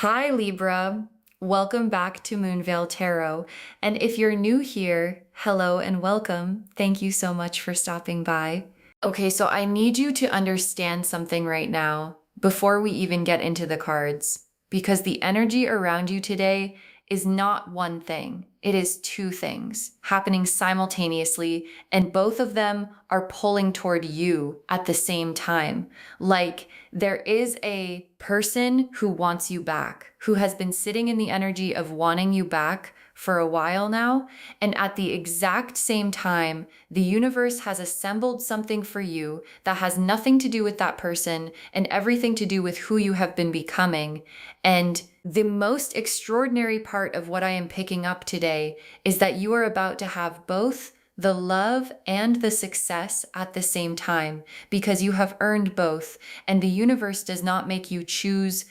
Hi, Libra. Welcome back to Moonveil Tarot. And if you're new here, hello and welcome. Thank you so much for stopping by. Okay, so I need you to understand something right now before we even get into the cards, because the energy around you today is not one thing. It is two things happening simultaneously, and both of them are pulling toward you at the same time. Like there is a person who wants you back, who has been sitting in the energy of wanting you back for a while now. And at the exact same time, the universe has assembled something for you that has nothing to do with that person and everything to do with who you have been becoming. And the most extraordinary part of what I am picking up today is that you are about to have both the love and the success at the same time because you have earned both, and the universe does not make you choose.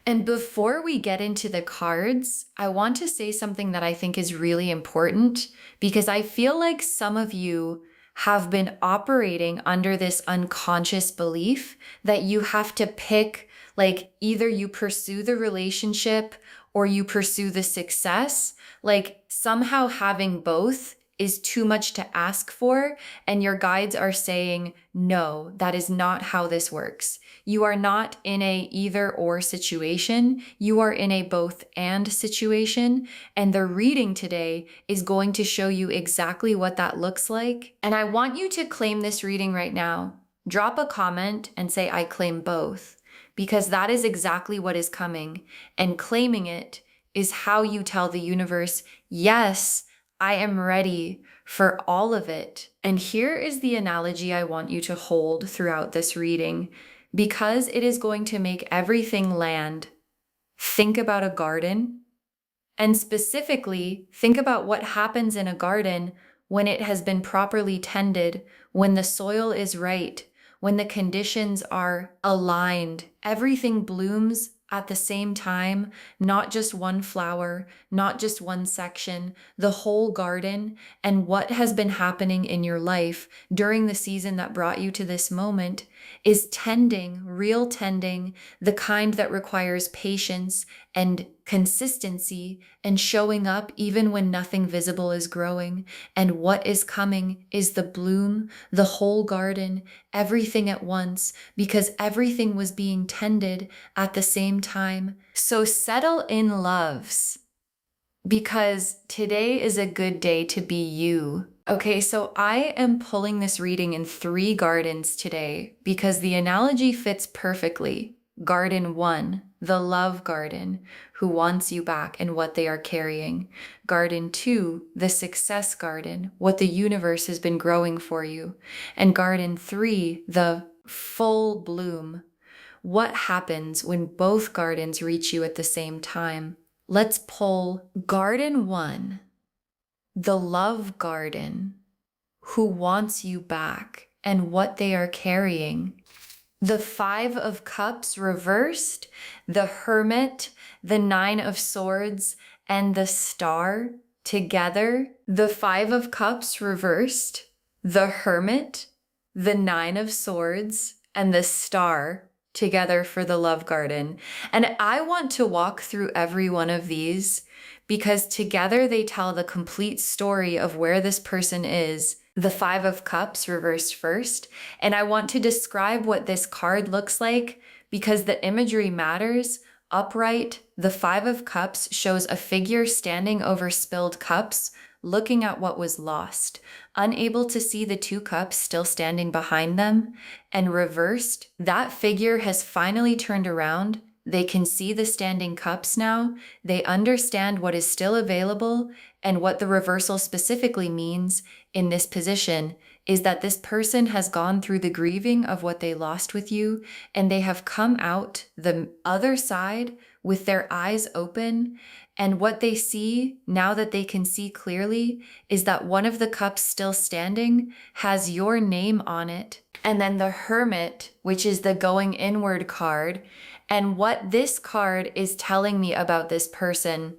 And before we get into the cards, I want to say something that I think is really important because I feel like some of you have been operating under this unconscious belief that you have to pick, like either you pursue the relationship or you pursue the success. Like somehow having both is too much to ask for, and your guides are saying, no, that is not how this works. You are not in a either or situation. You are in a both and situation. And the reading today is going to show you exactly what that looks like. And I want you to claim this reading right now. Drop a comment and say, I claim both, because that is exactly what is coming. And claiming it is how you tell the universe, yes, I am ready for all of it. And here is the analogy I want you to hold throughout this reading, because it is going to make everything land. Think about a garden, and specifically, think about what happens in a garden when it has been properly tended, when the soil is right, when the conditions are aligned. Everything blooms at the same time, not just one flower, not just one section, the whole garden. And what has been happening in your life during the season that brought you to this moment is tending, real tending, the kind that requires patience and consistency and showing up even when nothing visible is growing. And what is coming is the bloom, the whole garden, everything at once, because everything was being tended at the same time. So settle in, loves, because today is a good day to be you. Okay, so I am pulling this reading in 3 gardens today because the analogy fits perfectly. Garden 1, the love garden, who wants you back and what they are carrying. Garden 2, the success garden, what the universe has been growing for you. And Garden 3, the full bloom. What happens when both gardens reach you at the same time? Let's pull Garden 1, the love garden, who wants you back and what they are carrying. The 5 of Cups reversed, the Hermit, the 9 of Swords, and the Star together. The 5 of Cups reversed, the Hermit, the 9 of Swords, and the Star together for the love garden. And I want to walk through every one of these because together they tell the complete story of where this person is. The 5 of Cups reversed first, and I want to describe what this card looks like because the imagery matters. Upright, the 5 of Cups shows a figure standing over spilled cups, looking at what was lost, unable to see the 2 cups still standing behind them. And reversed, that figure has finally turned around. They can see the standing cups now. They understand what is still available, and what the reversal specifically means in this position is that this person has gone through the grieving of what they lost with you, and they have come out the other side with their eyes open. And what they see, now that they can see clearly, is that one of the cups still standing has your name on it. And then the Hermit, which is the going inward card. And what this card is telling me about this person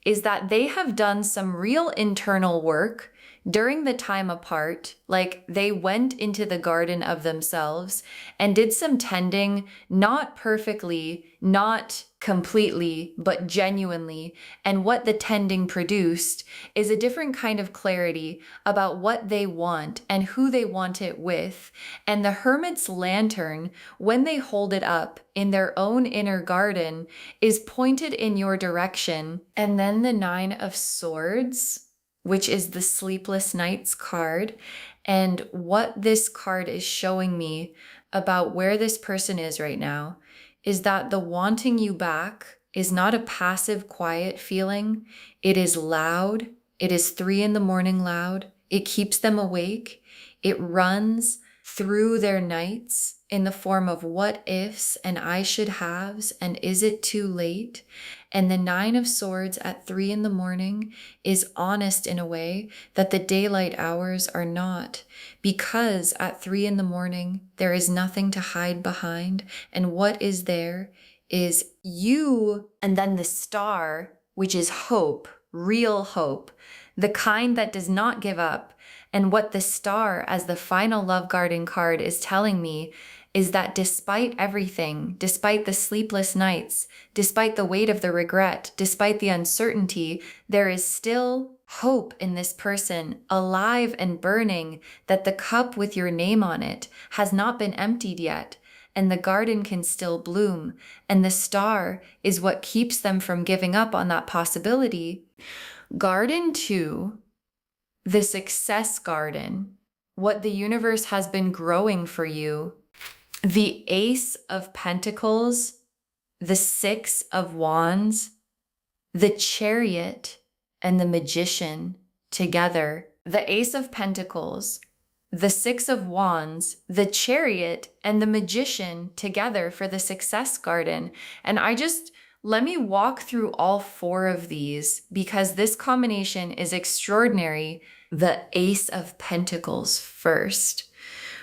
is that they have done some real internal work during the time apart, like they went into the garden of themselves and did some tending, not perfectly, not completely, but genuinely. And what the tending produced is a different kind of clarity about what they want and who they want it with. And the hermit's lantern, when they hold it up in their own inner garden, is pointed in your direction. And then the Nine of Swords, which is the Sleepless Nights card. And what this card is showing me about where this person is right now is that the wanting you back is not a passive, quiet feeling. It is loud. It is 3 a.m. loud. It keeps them awake. It runs through their nights in the form of what ifs and I should haves and is it too late? And the Nine of Swords at 3 a.m. is honest in a way that the daylight hours are not, because at 3 a.m. there is nothing to hide behind, and what is there is you, and then the star, which is hope, real hope, the kind that does not give up. And what the star as the final love garden card is telling me is that despite everything, despite the sleepless nights, despite the weight of the regret, despite the uncertainty, there is still hope in this person, alive and burning, that the cup with your name on it has not been emptied yet, and the garden can still bloom, and the star is what keeps them from giving up on that possibility. Garden 2, the success garden, what the universe has been growing for you, the Ace of Pentacles, the Six of Wands, the Chariot, and the Magician together. The Ace of Pentacles, the Six of Wands, the Chariot, and the Magician together for the success garden. And let me walk through all 4 of these because this combination is extraordinary. The Ace of Pentacles first,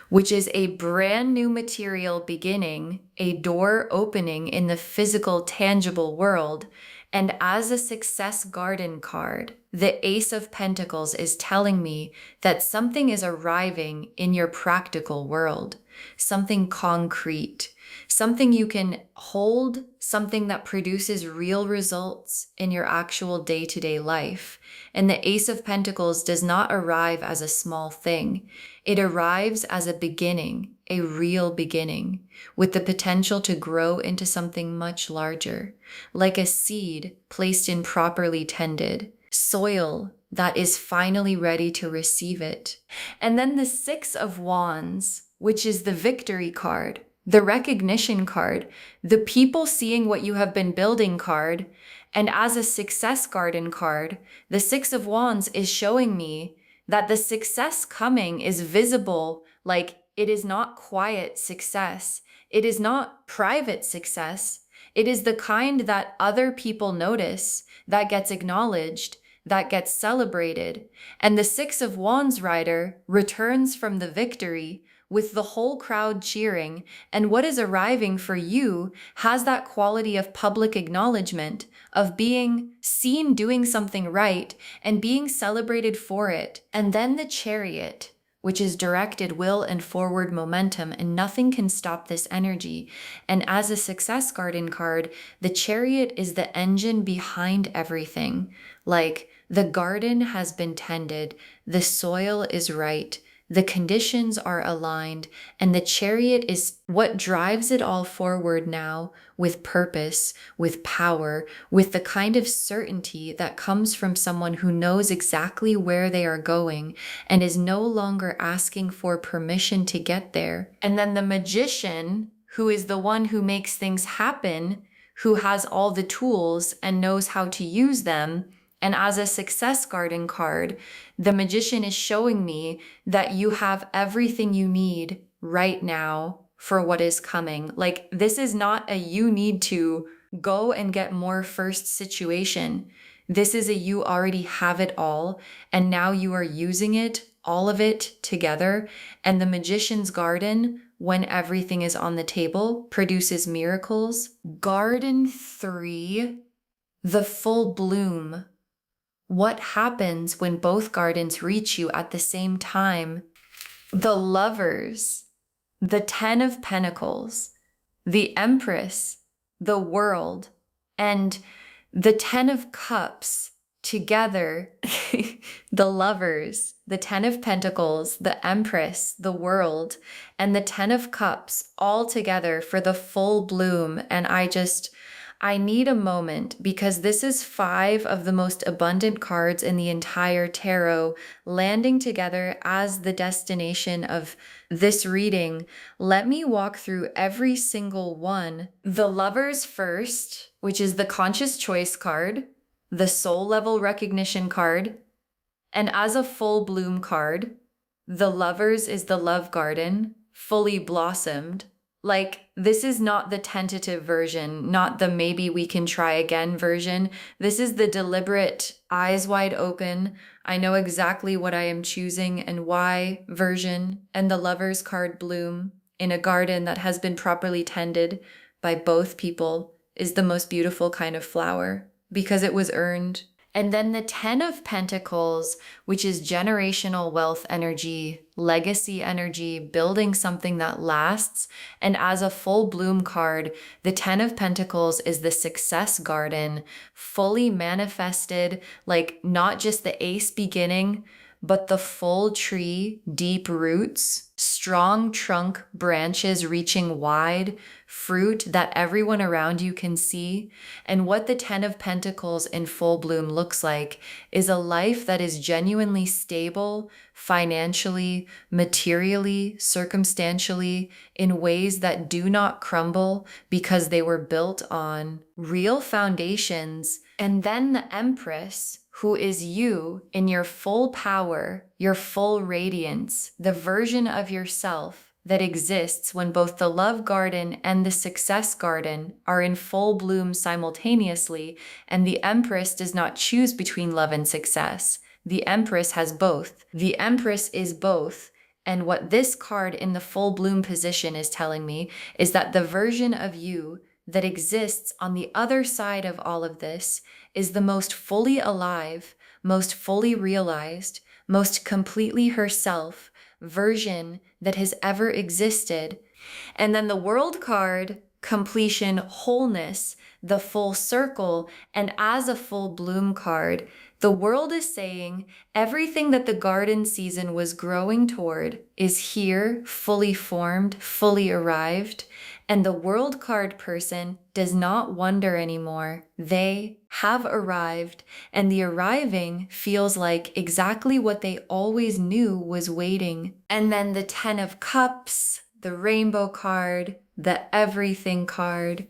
which is a brand new material beginning, a door opening in the physical, tangible world. And as a success garden card, the Ace of Pentacles is telling me that something is arriving in your practical world, something concrete, something you can hold, something that produces real results in your actual day-to-day life. And the Ace of Pentacles does not arrive as a small thing. It arrives as a beginning, a real beginning, with the potential to grow into something much larger, like a seed placed in properly tended soil that is finally ready to receive it. And then the Six of Wands, which is the victory card, the recognition card, the people seeing what you have been building card. And as a success garden card, the Six of Wands is showing me that the success coming is visible, like it is not quiet success. It is not private success. It is the kind that other people notice, that gets acknowledged, that gets celebrated. And the Six of Wands rider returns from the victory with the whole crowd cheering, and what is arriving for you has that quality of public acknowledgement, of being seen doing something right and being celebrated for it. And then the Chariot, which is directed will and forward momentum, and nothing can stop this energy. And as a success garden card, the Chariot is the engine behind everything. Like the garden has been tended, the soil is right, the conditions are aligned, and the Chariot is what drives it all forward now with purpose, with power, with the kind of certainty that comes from someone who knows exactly where they are going and is no longer asking for permission to get there. And then the Magician, who is the one who makes things happen, who has all the tools and knows how to use them. And as a success garden card, the Magician is showing me that you have everything you need right now for what is coming. Like, this is not a you need to go and get more first situation. This is a you already have it all, and now you are using it, all of it together. And the Magician's garden, when everything is on the table, produces miracles. Garden 3, the full bloom, What happens when both gardens reach you at the same time? The Lovers, the Ten of Pentacles, the Empress, the World, and the Ten of Cups together. The Lovers, the Ten of Pentacles, the Empress, the World, and the Ten of Cups all together for the full bloom. And I need a moment because this is 5 of the most abundant cards in the entire tarot landing together as the destination of this reading. Let me walk through every single one. The Lovers first, which is the conscious choice card, the soul level recognition card, and as a full bloom card, the Lovers is the love garden, fully blossomed. Like, this is not the tentative version, not the maybe we can try again version. This is the deliberate, eyes wide open, I know exactly what I am choosing and why version, and the Lover's card bloom in a garden that has been properly tended by both people is the most beautiful kind of flower because it was earned. And then the 10 of Pentacles, which is generational wealth energy, legacy energy, building something that lasts. And as a full bloom card, the 10 of Pentacles is the success garden, fully manifested, like not just the ace beginning, but the full tree, deep roots, strong trunk branches reaching wide, fruit that everyone around you can see. And what the 10 of Pentacles in full bloom looks like is a life that is genuinely stable, financially, materially, circumstantially, in ways that do not crumble because they were built on real foundations. And then the Empress, who is you in your full power, your full radiance, the version of yourself that exists when both the love garden and the success garden are in full bloom simultaneously, and the Empress does not choose between love and success. The Empress has both. The Empress is both. And what this card in the full bloom position is telling me is that the version of you that exists on the other side of all of this is the most fully alive, most fully realized, most completely herself version that has ever existed. And then the World card, completion, wholeness, the full circle, and as a full bloom card, the World is saying everything that the garden season was growing toward is here, fully formed, fully arrived. And the World card person does not wonder anymore. They have arrived, and the arriving feels like exactly what they always knew was waiting. And then the 10 of Cups, the Rainbow card, the Everything card,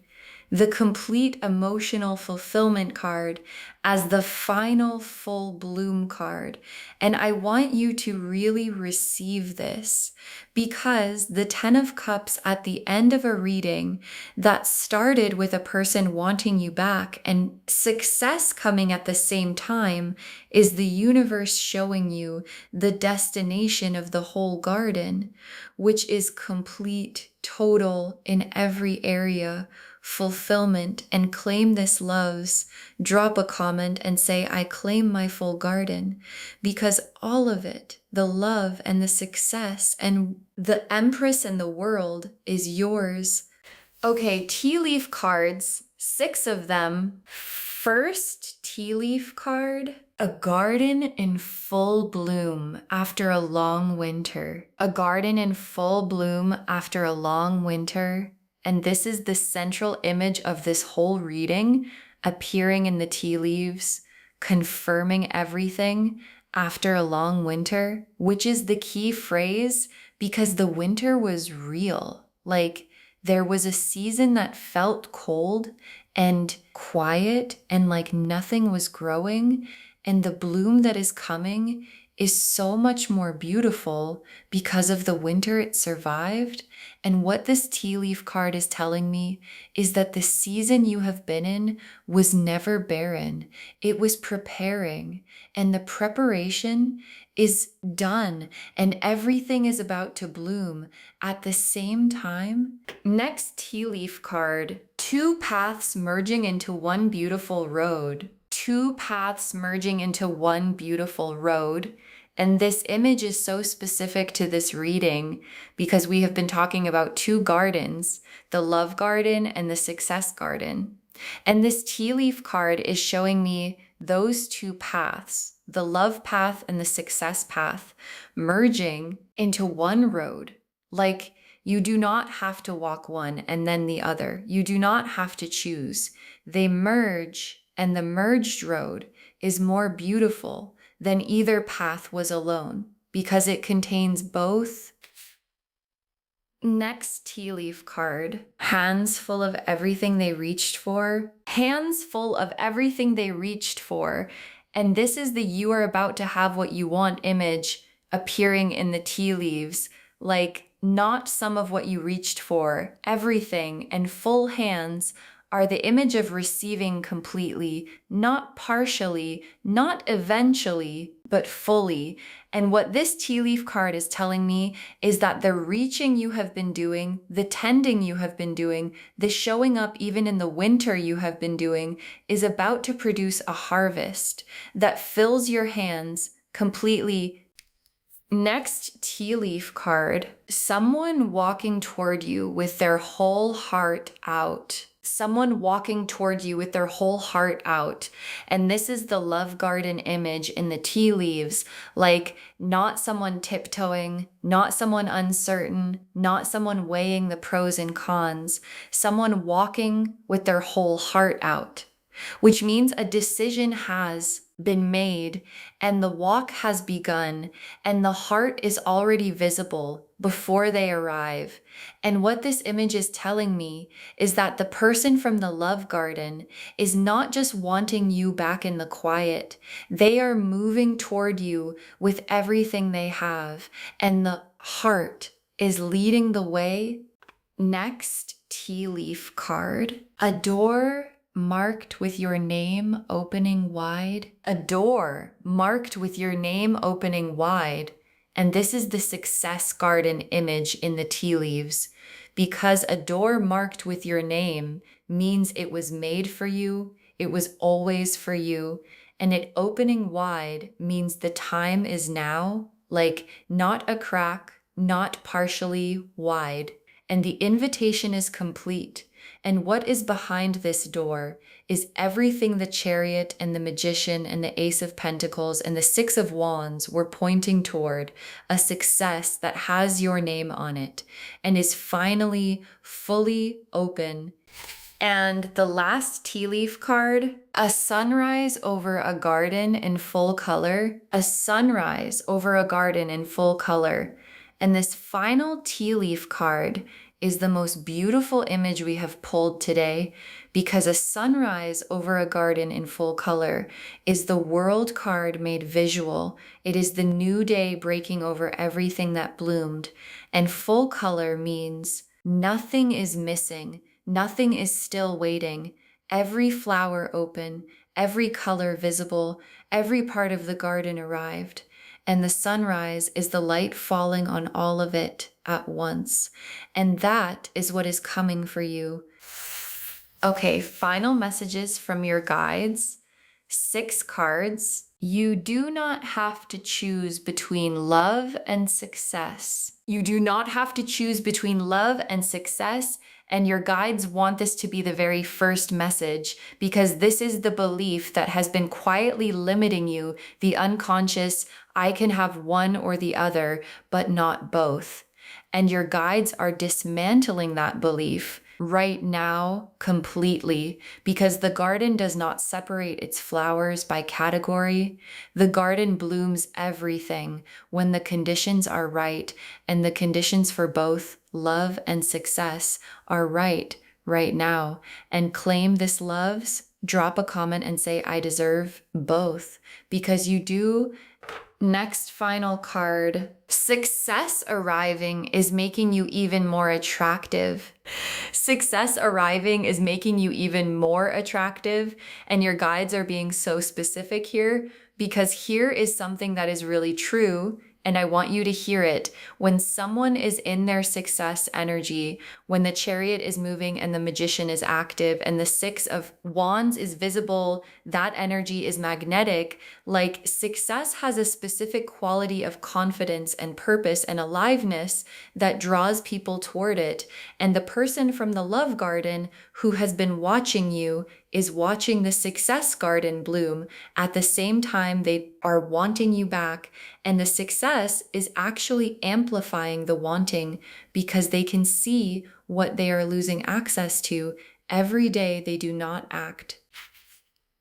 the complete emotional fulfillment card as the final full bloom card. And I want you to really receive this because the 10 of Cups at the end of a reading that started with a person wanting you back and success coming at the same time is the universe showing you the destination of the whole garden, which is complete, total in every area fulfillment. And claim this loves. Drop a comment and say, I claim my full garden, because all of it, the love and the success and the Empress and the World is yours. Okay, tea leaf cards, 6 of them. First tea leaf card, a garden in full bloom after a long winter. A garden in full bloom after a long winter. And this is the central image of this whole reading, appearing in the tea leaves, confirming everything after a long winter, which is the key phrase because the winter was real. Like, there was a season that felt cold and quiet and like nothing was growing. And the bloom that is coming is so much more beautiful because of the winter it survived. And what this tea leaf card is telling me is that the season you have been in was never barren. It was preparing, and the preparation is done, and everything is about to bloom at the same time. Next tea leaf card, 2 paths merging into one beautiful road. two paths merging into one beautiful road. And this image is so specific to this reading because we have been talking about two gardens, the love garden and the success garden. And this tea leaf card is showing me those two paths, the love path and the success path, merging into one road. Like, you do not have to walk one and then the other. You do not have to choose. They merge, and the merged road is more beautiful than either path was alone because it contains both. Next tea leaf card, hands full of everything they reached for. Hands full of everything they reached for. And this is the you are about to have what you want image appearing in the tea leaves. Like, not some of what you reached for, everything, and full hands are the image of receiving completely, not partially, not eventually, but fully. And what this tea leaf card is telling me is that the reaching you have been doing, the tending you have been doing, the showing up even in the winter you have been doing is about to produce a harvest that fills your hands completely. Next tea leaf card, someone walking toward you with their whole heart out. Someone walking toward you with their whole heart out. And this is the love garden image in the tea leaves, like not someone tiptoeing, not someone uncertain, not someone weighing the pros and cons, someone walking with their whole heart out, which means a decision has been made and the walk has begun and the heart is already visible before they arrive. And what this image is telling me is that the person from the love garden is not just wanting you back in the quiet. They are moving toward you with everything they have, and the heart is leading the way. Next tea leaf card, a door marked with your name opening wide. A door marked with your name opening wide. And this is the success garden image in the tea leaves, because a door marked with your name means it was made for you, it was always for you, and it opening wide means the time is now, like not a crack, not partially wide, and the invitation is complete. And what is behind this door is everything the Chariot and the Magician and the Ace of Pentacles and the Six of Wands were pointing toward, a success that has your name on it and is finally fully open. And the last tea leaf card, a sunrise over a garden in full color, a sunrise over a garden in full color. And this final tea leaf card is the most beautiful image we have pulled today, because a sunrise over a garden in full color is the world card made visual. It is the new day breaking over everything that bloomed. And full color means nothing is missing, nothing is still waiting. Every flower open, every color visible, every part of the garden arrived. And the sunrise is the light falling on all of it at once. And that is what is coming for you. Okay, final messages from your guides. 6 cards. You do not have to choose between love and success. You do not have to choose between love and success. And your guides want this to be the very first message, because this is the belief that has been quietly limiting you, the unconscious, I can have one or the other, but not both. And your guides are dismantling that belief right now completely, because the garden does not separate its flowers by category. The garden blooms everything when the conditions are right, and the conditions for both love and success are right now. And claim this loves. Drop a comment and say, I deserve both, because you do. Next final card, success arriving is making you even more attractive. Success arriving is making you even more attractive, and your guides are being so specific here, because here is something that is really true and I want you to hear it. When someone is in their success energy, when the Chariot is moving and the Magician is active and the Six of Wands is visible, that energy is magnetic. Like, success has a specific quality of confidence and purpose and aliveness that draws people toward it. And the person from the Love Garden who has been watching you is watching the Success Garden bloom. At the same time, they are wanting you back. And the success is actually amplifying the wanting because they can see what they are losing access to every day they do not act.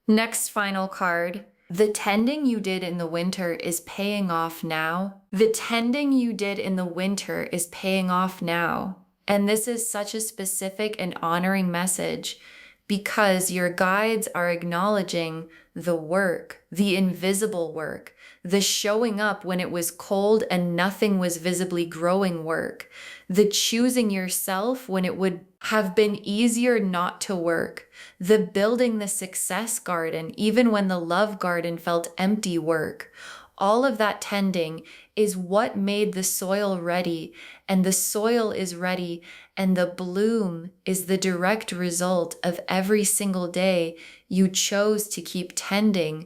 Next final card. The tending you did in the winter is paying off now. The tending you did in the winter is paying off now. And this is such a specific and honoring message because your guides are acknowledging the work, the invisible work, the showing up when it was cold and nothing was visibly growing work, the choosing yourself when it would have been easier not to work, the building the success garden even when the love garden felt empty work. All of that tending is what made the soil ready, and the soil is ready, and the bloom is the direct result of every single day you chose to keep tending.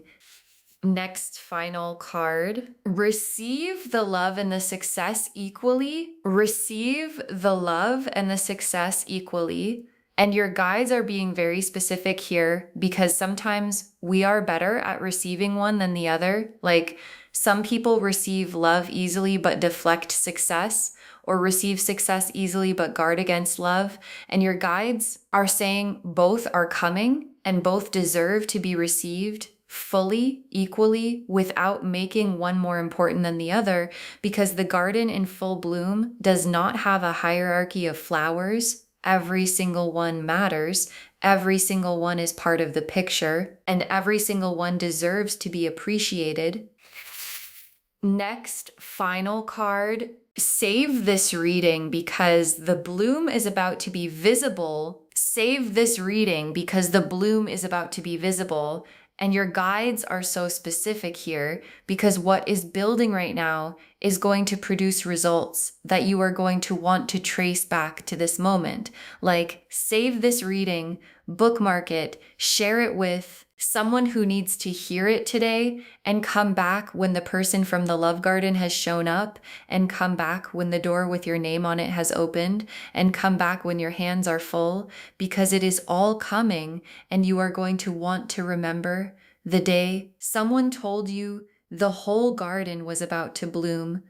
Next final card. Receive the love and the success equally. Receive the love and the success equally. And your guides are being very specific here because sometimes we are better at receiving one than the other. Like, some people receive love easily but deflect success, or receive success easily but guard against love. And your guides are saying both are coming and both deserve to be received fully, equally, without making one more important than the other, because the garden in full bloom does not have a hierarchy of flowers. Every single one matters. Every single one is part of the picture, and every single one deserves to be appreciated. Next, final card. Save this reading because the bloom is about to be visible. Save this reading because the bloom is about to be visible. And your guides are so specific here because what is building right now is going to produce results that you are going to want to trace back to this moment. Like, save this reading, bookmark it, share it with someone who needs to hear it today, and come back when the person from the love garden has shown up, and come back when the door with your name on it has opened, and come back when your hands are full, because it is all coming, and you are going to want to remember the day someone told you the whole garden was about to bloom.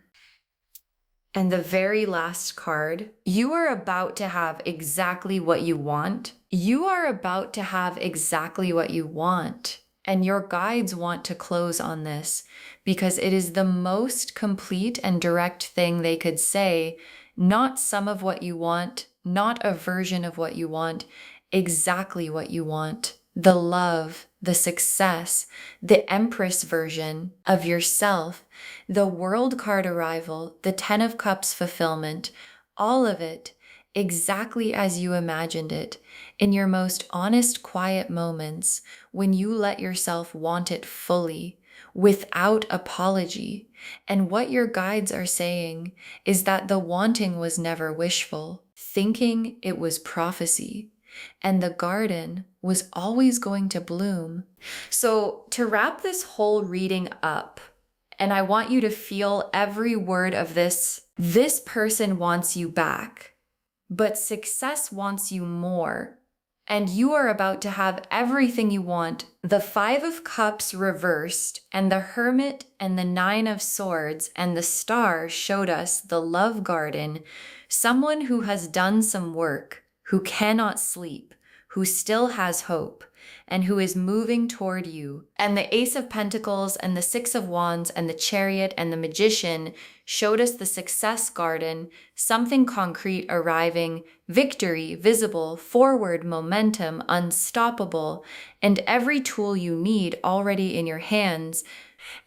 And the very last card, you are about to have exactly what you want. You are about to have exactly what you want. And your guides want to close on this because it is the most complete and direct thing they could say. Not some of what you want, not a version of what you want, exactly what you want. The love, the success, the Empress version of yourself, the World card arrival, the Ten of Cups fulfillment, all of it exactly as you imagined it, in your most honest, quiet moments, when you let yourself want it fully, without apology. And what your guides are saying is that the wanting was never wishful, thinking it was prophecy. And the garden was always going to bloom. So to wrap this whole reading up, and I want you to feel every word of this person wants you back, but success wants you more. And you are about to have everything you want. The Five of Cups reversed, and the Hermit and the Nine of Swords and the Star showed us the love garden, someone who has done some work, who cannot sleep, who still has hope, and who is moving toward you. And the Ace of Pentacles and the Six of Wands and the Chariot and the Magician showed us the success garden, something concrete arriving, victory, visible, forward momentum, unstoppable, and every tool you need already in your hands.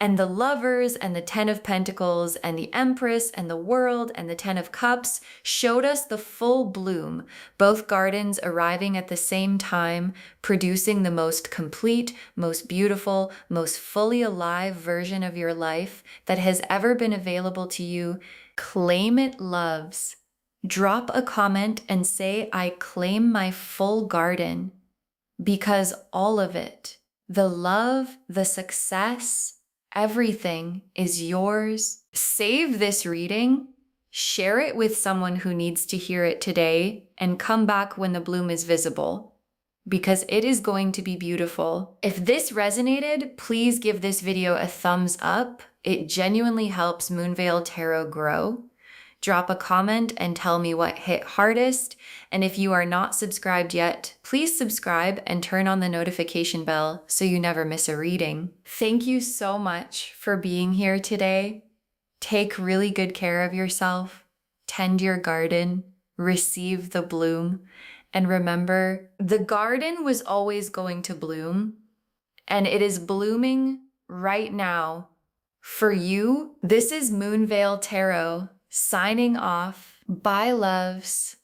And the Lovers and the Ten of Pentacles and the Empress and the World and the Ten of Cups showed us the full bloom, both gardens arriving at the same time, producing the most complete, most beautiful, most fully alive version of your life that has ever been available to you. Claim it, loves. Drop a comment and say, I claim my full garden, because all of it, the love, the success, everything is yours. Save this reading, share it with someone who needs to hear it today, and come back when the bloom is visible, because it is going to be beautiful. If this resonated, please give this video a thumbs up. It genuinely helps Moonveil Tarot grow. Drop a comment and tell me what hit hardest. And if you are not subscribed yet, please subscribe and turn on the notification bell so you never miss a reading. Thank you so much for being here today. Take really good care of yourself. Tend your garden. Receive the bloom. And remember, the garden was always going to bloom, and it is blooming right now for you. This is Moonveil Tarot signing off. Bye, loves.